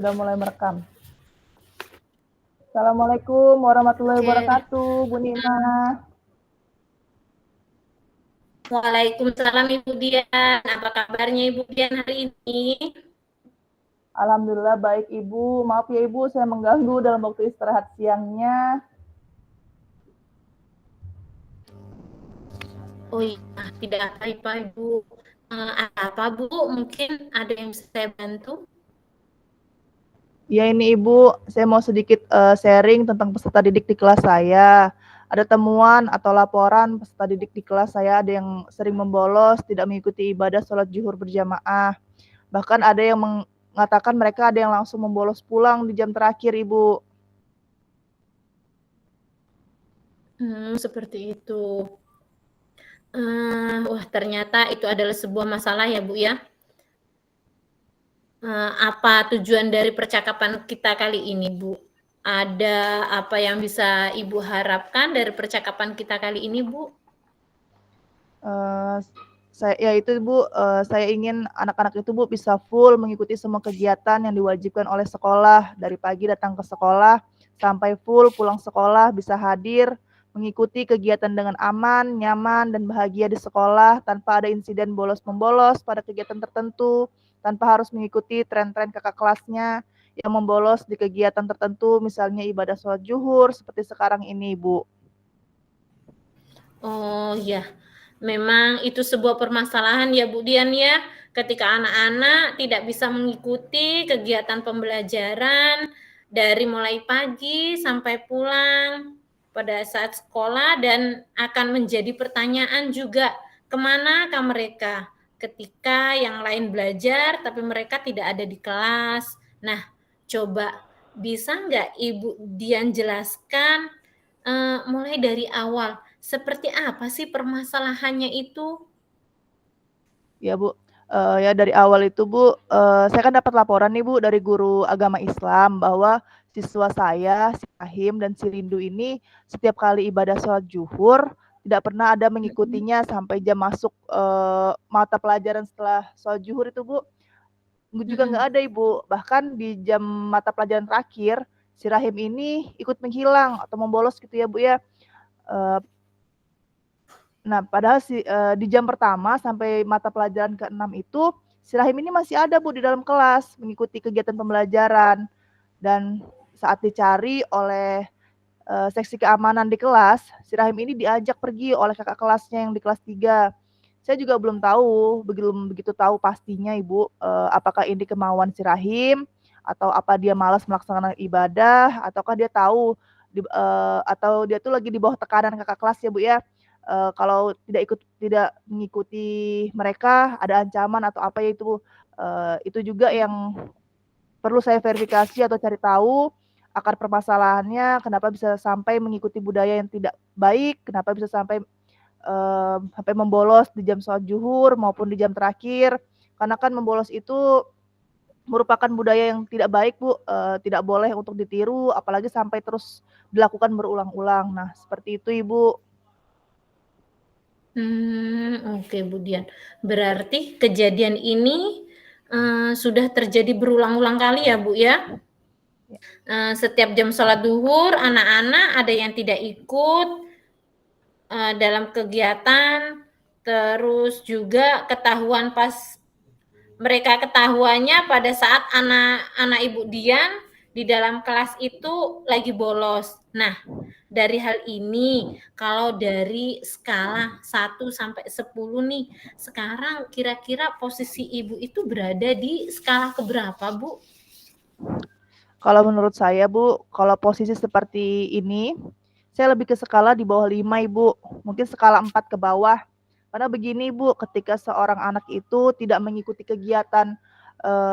sudah mulai merekam. Assalamualaikum warahmatullahi Oke. wabarakatuh, Bu Nina. Waalaikumsalam Ibu Dian. Apa kabarnya Ibu Dian hari ini? Alhamdulillah baik Ibu. Maaf ya Ibu, saya mengganggu dalam waktu istirahat siangnya. Oh iya, tidak apa-apa Ibu. Apa Bu? Mungkin ada yang bisa saya bantu? Ya ini Ibu, saya mau sedikit sharing tentang peserta didik di kelas saya. Ada temuan atau laporan peserta didik di kelas saya ada yang sering membolos, tidak mengikuti ibadah sholat zuhur berjamaah. Bahkan ada yang mengatakan mereka ada yang langsung membolos pulang di jam terakhir, Ibu. Seperti itu. Wah, ternyata itu adalah sebuah masalah ya Bu ya. Apa tujuan dari percakapan kita kali ini Bu? Ada apa yang bisa Ibu harapkan dari percakapan kita kali ini Bu? Saya ingin anak-anak itu Bu bisa full mengikuti semua kegiatan yang diwajibkan oleh sekolah, dari pagi datang ke sekolah sampai full pulang sekolah bisa hadir mengikuti kegiatan dengan aman, nyaman dan bahagia di sekolah tanpa ada insiden bolos-membolos pada kegiatan tertentu, tanpa harus mengikuti tren-tren kakak kelasnya yang membolos di kegiatan tertentu, misalnya ibadah sholat zuhur seperti sekarang ini, Bu. Oh ya, memang itu sebuah permasalahan ya Bu Dian ya, ketika anak-anak tidak bisa mengikuti kegiatan pembelajaran dari mulai pagi sampai pulang pada saat sekolah, dan akan menjadi pertanyaan juga, kemanakah mereka ketika yang lain belajar tapi mereka tidak ada di kelas. Nah, coba bisa nggak Ibu Dian jelaskan mulai dari awal, seperti apa sih permasalahannya itu? Ya Bu, ya dari awal itu Bu, saya kan dapat laporan nih Bu dari guru agama Islam bahwa siswa saya, si Fahim dan si Rindu ini setiap kali ibadah sholat zuhur tidak pernah ada mengikutinya sampai jam masuk mata pelajaran setelah sholat zuhur itu Bu. Juga nggak ada Ibu, bahkan di jam mata pelajaran terakhir si Rahim ini ikut menghilang atau membolos gitu ya Bu ya. Eh, Nah, padahal di jam pertama sampai mata pelajaran ke-6 itu, si Rahim ini masih ada Bu di dalam kelas, mengikuti kegiatan pembelajaran. Dan saat dicari oleh seksi keamanan di kelas, si Rahim ini diajak pergi oleh kakak kelasnya yang di kelas 3. Saya juga belum tahu, belum begitu tahu pastinya Ibu, apakah ini kemauan si Rahim, atau apa dia malas melaksanakan ibadah, ataukah dia tahu, atau dia tuh lagi di bawah tekanan kakak kelas ya Bu ya. Kalau tidak mengikuti mereka ada ancaman atau apa ya itu, itu juga yang perlu saya verifikasi atau cari tahu akar permasalahannya, kenapa bisa sampai mengikuti budaya yang tidak baik, kenapa bisa sampai membolos di jam sholat zuhur maupun di jam terakhir. Karena kan membolos itu merupakan budaya yang tidak baik Bu, tidak boleh untuk ditiru, apalagi sampai terus dilakukan berulang-ulang. Nah, seperti itu Ibu. Oke Bu Dian. Berarti kejadian ini sudah terjadi berulang-ulang kali ya Bu ya? Setiap jam sholat duhur, anak-anak ada yang tidak ikut dalam kegiatan, terus juga ketahuan pas mereka ketahuannya pada saat anak-anak Ibu Dian di dalam kelas itu lagi bolos. Nah, dari hal ini, kalau dari skala 1 sampai 10 nih, sekarang kira-kira posisi Ibu itu berada di skala keberapa, Bu? Kalau menurut saya Bu, kalau posisi seperti ini, saya lebih ke skala di bawah 5 Ibu, mungkin skala 4 ke bawah. Karena begini Bu, ketika seorang anak itu tidak mengikuti kegiatan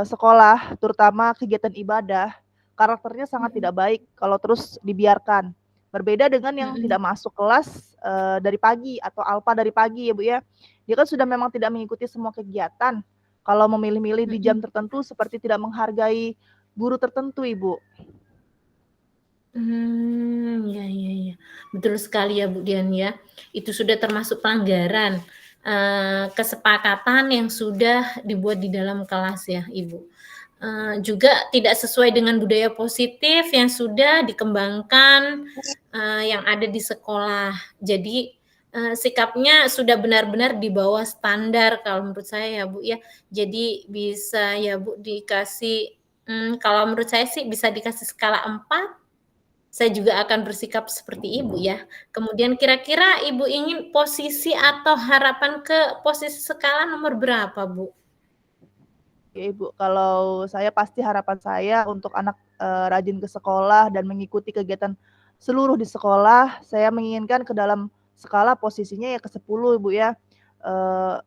sekolah, terutama kegiatan ibadah, karakternya sangat tidak baik kalau terus dibiarkan. Berbeda dengan yang tidak masuk kelas dari pagi atau alfa dari pagi ya Bu ya. Dia kan sudah memang tidak mengikuti semua kegiatan. Kalau memilih-milih di jam tertentu seperti tidak menghargai guru tertentu, Ibu. Ya, ya, ya. Betul sekali ya Bu Dian ya. Itu sudah termasuk pelanggaran kesepakatan yang sudah dibuat di dalam kelas ya Ibu. juga tidak sesuai dengan budaya positif yang sudah dikembangkan yang ada di sekolah. Jadi sikapnya sudah benar-benar di bawah standar kalau menurut saya ya Bu ya. Jadi bisa ya Bu dikasih kalau menurut saya sih bisa dikasih skala 4. Saya juga akan bersikap seperti Ibu ya. Kemudian kira-kira Ibu ingin posisi atau harapan ke posisi skala nomor berapa, Bu? Oke, Ibu, kalau saya pasti harapan saya untuk anak, rajin ke sekolah dan mengikuti kegiatan seluruh di sekolah, saya menginginkan ke dalam skala posisinya ya ke-10, Ibu, ya. Eee,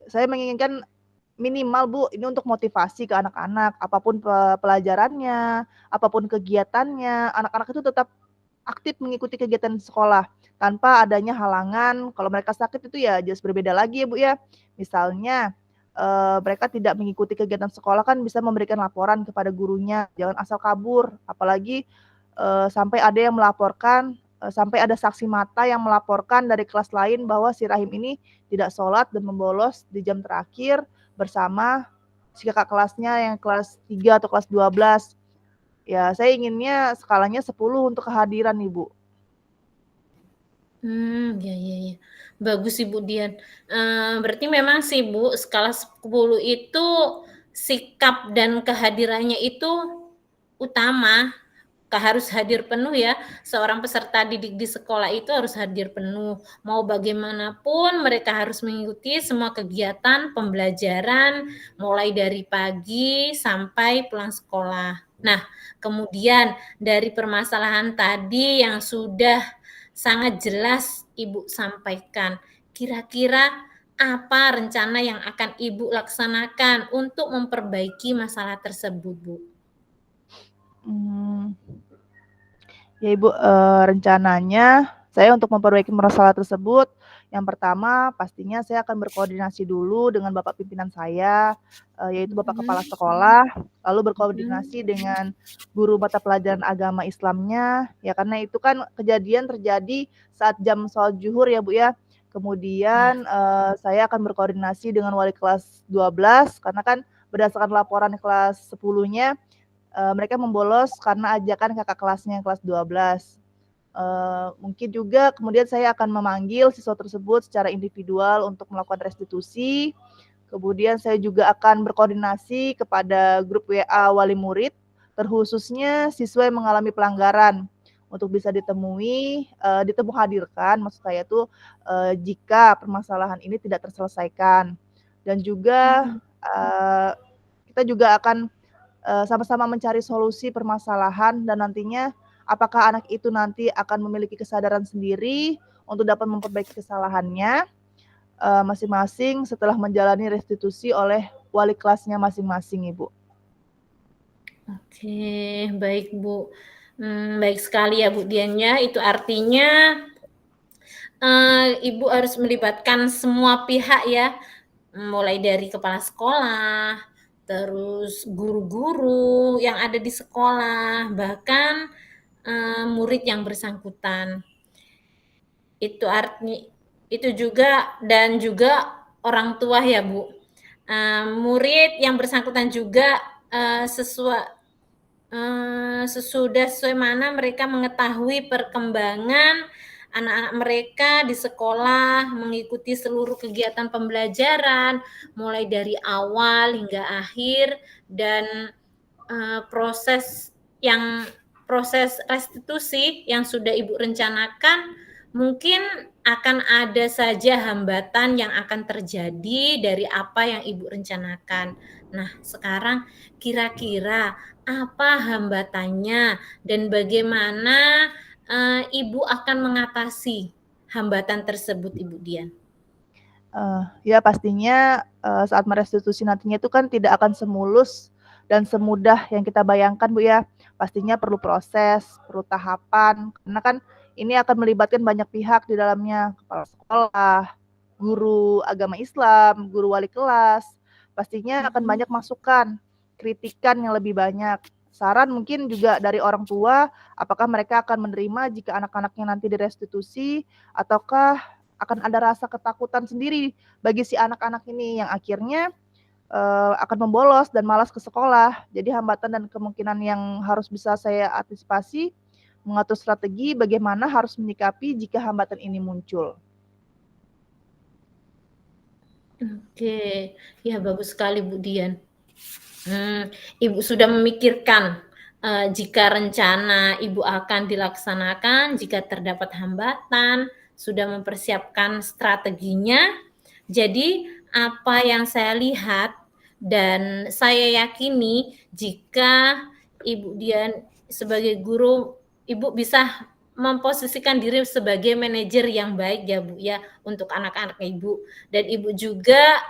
saya menginginkan minimal, Bu, ini untuk motivasi ke anak-anak, apapun pelajarannya, apapun kegiatannya, anak-anak itu tetap aktif mengikuti kegiatan sekolah, tanpa adanya halangan. Kalau mereka sakit itu ya jelas berbeda lagi ya, Bu, ya. Misalnya, mereka tidak mengikuti kegiatan sekolah kan bisa memberikan laporan kepada gurunya, jangan asal kabur. Apalagi, sampai ada yang melaporkan, sampai ada saksi mata yang melaporkan dari kelas lain bahwa si Rahim ini tidak sholat dan membolos di jam terakhir bersama si kakak kelasnya yang kelas 3 atau kelas 12. Ya, saya inginnya skalanya 10 untuk kehadiran, Ibu. Ya ya ya. Bagus Ibu Dian. Berarti memang sih Bu, skala 10 itu sikap dan kehadirannya itu utama, harus hadir penuh ya. Seorang peserta didik di sekolah itu harus hadir penuh. Mau bagaimanapun mereka harus mengikuti semua kegiatan pembelajaran mulai dari pagi sampai pulang sekolah. Nah, kemudian dari permasalahan tadi yang sudah sangat jelas Ibu sampaikan, kira-kira apa rencana yang akan Ibu laksanakan untuk memperbaiki masalah tersebut, Bu? Mmm, ya Ibu, rencananya saya untuk memperbaiki masalah tersebut, yang pertama pastinya saya akan berkoordinasi dulu dengan bapak pimpinan saya, yaitu bapak kepala sekolah, lalu berkoordinasi dengan guru mata pelajaran agama Islamnya, ya karena itu kan kejadian terjadi saat jam sholat zuhur ya, Bu, ya. Kemudian, saya akan berkoordinasi dengan wali kelas 12 karena kan berdasarkan laporan kelas 10-nya, mereka membolos karena ajakan kakak kelasnya yang kelas 12. Mungkin juga kemudian saya akan memanggil siswa tersebut secara individual untuk melakukan restitusi. Kemudian saya juga akan berkoordinasi kepada grup WA wali murid, terkhususnya siswa yang mengalami pelanggaran untuk bisa ditemui, hadirkan maksud saya tuh, jika permasalahan ini tidak terselesaikan. Dan juga, kita juga akan sama-sama mencari solusi permasalahan dan nantinya apakah anak itu nanti akan memiliki kesadaran sendiri untuk dapat memperbaiki kesalahannya, masing-masing setelah menjalani restitusi oleh wali kelasnya masing-masing, Ibu. Oke, baik Bu. Baik sekali ya Bu Dian ya, itu artinya Ibu harus melibatkan semua pihak ya, mulai dari kepala sekolah, terus guru-guru yang ada di sekolah, bahkan murid yang bersangkutan. Itu itu juga dan juga orang tua ya Bu. Murid yang bersangkutan juga sesuai mana mereka mengetahui perkembangan anak-anak mereka di sekolah, mengikuti seluruh kegiatan pembelajaran, mulai dari awal hingga akhir, dan proses restitusi yang sudah Ibu rencanakan, mungkin akan ada saja hambatan yang akan terjadi dari apa yang Ibu rencanakan. Nah, sekarang kira-kira apa hambatannya dan bagaimana Ibu akan mengatasi hambatan tersebut, Ibu Dian? Ya pastinya, saat merestitusi nantinya itu kan tidak akan semulus dan semudah yang kita bayangkan, Bu, ya. Pastinya perlu proses, perlu tahapan, karena kan ini akan melibatkan banyak pihak di dalamnya, kepala sekolah, guru agama Islam, guru wali kelas, pastinya akan banyak masukan, kritikan yang lebih banyak. Saran mungkin juga dari orang tua, apakah mereka akan menerima jika anak-anaknya nanti direstitusi ataukah akan ada rasa ketakutan sendiri bagi si anak-anak ini yang akhirnya, akan membolos dan malas ke sekolah. Jadi hambatan dan kemungkinan yang harus bisa saya antisipasi, mengatur strategi bagaimana harus menyikapi jika hambatan ini muncul. Oke, ya bagus sekali Bu Dian. Ibu sudah memikirkan jika rencana Ibu akan dilaksanakan, jika terdapat hambatan, sudah mempersiapkan strateginya. Jadi apa yang saya lihat dan saya yakini jika Ibu Dian sebagai guru, Ibu bisa memposisikan diri sebagai manajer yang baik ya Bu ya untuk anak-anak Ibu, dan Ibu juga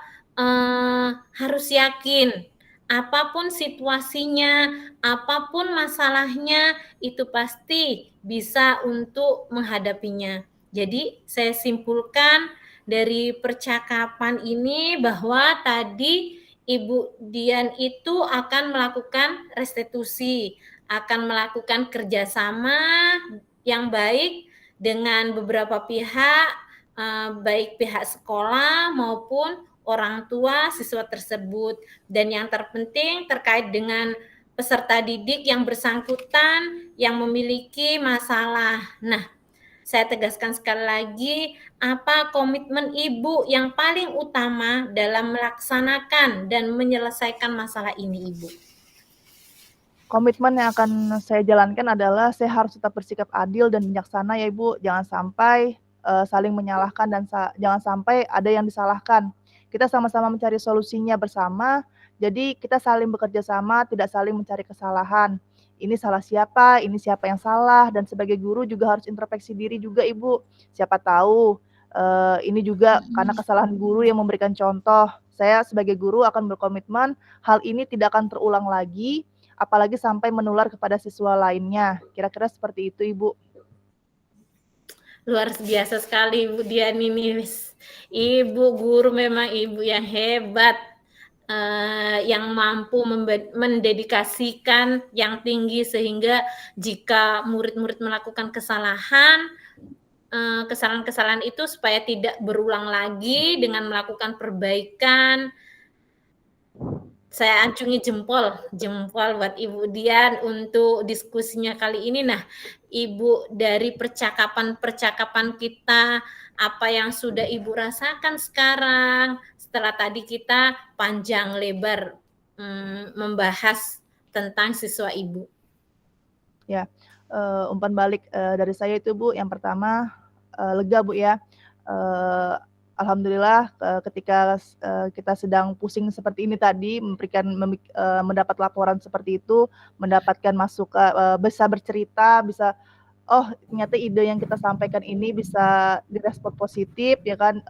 harus yakin apapun situasinya, apapun masalahnya itu pasti bisa untuk menghadapinya. Jadi saya simpulkan dari percakapan ini bahwa tadi Ibu Dian itu akan melakukan restitusi, akan melakukan kerjasama yang baik dengan beberapa pihak, baik pihak sekolah maupun orang tua siswa tersebut. Dan yang terpenting terkait dengan peserta didik yang bersangkutan yang memiliki masalah. Nah, saya tegaskan sekali lagi, apa komitmen Ibu yang paling utama dalam melaksanakan dan menyelesaikan masalah ini, Ibu? Komitmen yang akan saya jalankan adalah saya harus tetap bersikap adil dan bijaksana ya Ibu. Jangan sampai saling menyalahkan dan jangan sampai ada yang disalahkan. Kita sama-sama mencari solusinya bersama. Jadi kita saling bekerja sama, tidak saling mencari kesalahan. Ini salah siapa, ini siapa yang salah, dan sebagai guru juga harus introspeksi diri juga Ibu. Siapa tahu ini juga karena kesalahan guru yang memberikan contoh. Saya sebagai guru akan berkomitmen hal ini tidak akan terulang lagi, apalagi sampai menular kepada siswa lainnya. Kira-kira seperti itu, Ibu. Luar biasa sekali Ibu Dian ini. Ibu guru memang ibu yang hebat, yang mampu mendedikasikan yang tinggi sehingga jika murid-murid melakukan kesalahan, kesalahan-kesalahan itu supaya tidak berulang lagi dengan melakukan perbaikan. Saya acungi jempol buat Ibu Dian untuk diskusinya kali ini. Nah, Ibu, dari percakapan kita, apa yang sudah Ibu rasakan sekarang setelah tadi kita panjang lebar membahas tentang siswa Ibu? Ya, umpan balik dari saya itu Bu, yang pertama lega Bu ya. Alhamdulillah ketika kita sedang pusing seperti ini tadi, mendapat laporan seperti itu, mendapatkan bisa bercerita, bisa oh ternyata ide yang kita sampaikan ini bisa direspon positif ya kan.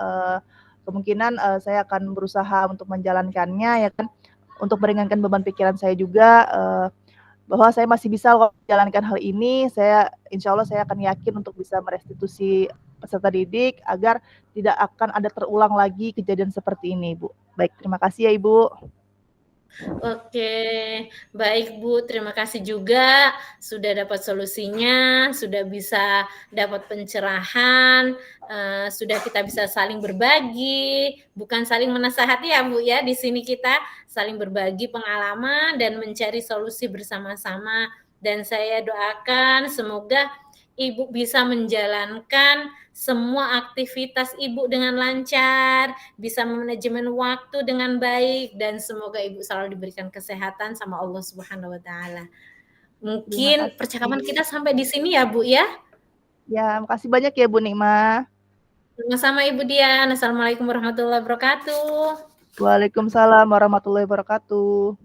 Kemungkinan saya akan berusaha untuk menjalankannya ya kan, untuk meringankan beban pikiran saya juga, bahwa saya masih bisa menjalankan hal ini. Insya Allah saya akan yakin untuk bisa merestitusi peserta didik agar tidak akan ada terulang lagi kejadian seperti ini, Bu. Baik, terima kasih ya Ibu. Oke, baik Bu, terima kasih juga sudah dapat solusinya, sudah bisa dapat pencerahan, sudah kita bisa saling berbagi, bukan saling menasihati ya Bu ya, di sini kita saling berbagi pengalaman dan mencari solusi bersama-sama, dan saya doakan semoga Ibu bisa menjalankan semua aktivitas Ibu dengan lancar, bisa manajemen waktu dengan baik, dan semoga Ibu selalu diberikan kesehatan sama Allah Subhanahu wa Ta'ala. Mungkin percakapan kita sampai di sini ya Bu ya. Ya, makasih banyak ya Bu Nikma. Sama-sama Ibu Dian. Assalamualaikum warahmatullahi wabarakatuh. Waalaikumsalam warahmatullahi wabarakatuh.